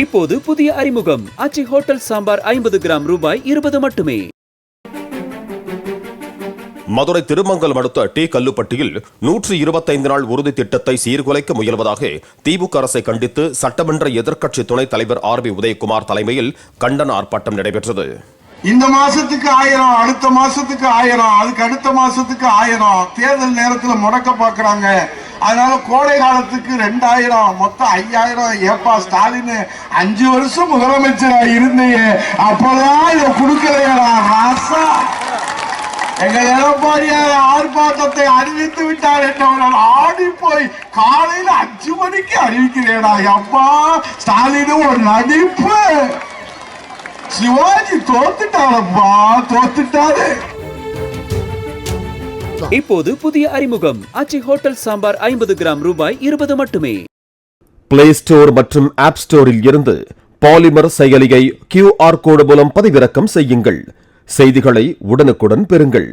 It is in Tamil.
இப்போது புதிய அறிமுகம் ஆச்சி ஹோட்டல் சாம்பார் 50 கிராம் ரூபாய் 20 மட்டுமே. மதுரை திருமங்கலம் அடுத்த டி கல்லுப்பட்டியில் 125 நாள் உறுதி திட்டத்தை சீர்குலைக்க முயல்வதாக திமுக அரசை கண்டித்து சட்டமன்ற எதிர்க்கட்சி துணைத் தலைவர் RB உதயகுமார் தலைமையில் கண்டன ஆர்ப்பாட்டம் நடைபெற்றது. இந்த மாசத்துக்கு 1000, அடுத்த மாசத்துக்கு 1000, அதுக்கு அடுத்த மாசத்துக்கு 1000 தேர்தல் நேரத்தில் முடக்க பாக்குறாங்க. அதனால கோடை காலத்துக்கு 2000, மொத்தம் 5000. ஏப்பா ஸ்டாலின் 5 வருஷம் முதலமைச்சரா இருந்தீங்க, அப்பதான் இதை கொடுக்கலையா ராசா? எங்க எடப்பாடியார் ஆர்ப்பாட்டத்தை அறிவித்து விட்டார் என்றவர்கள் ஆடி போய் காலையில் 5 மணிக்கு அறிவிக்கிறேடா. அப்பா ஸ்டாலின் ஒரு நடிப்பு. சிவாஜி தோத்துட்டாரப்பா, தோத்துட்டாரு. இப்போது புதிய அறிமுகம் ஆச்சி ஹோட்டல் சாம்பார் 50 கிராம் ரூபாய் 20 மட்டுமே. பிளே ஸ்டோர் மற்றும் ஆப் ஸ்டோரில் இருந்து பாலிமர் செயலியை QR கோடு மூலம் பதிவிறக்கம் செய்யுங்கள். செய்திகளை உடனுக்குடன் பெறுங்கள்.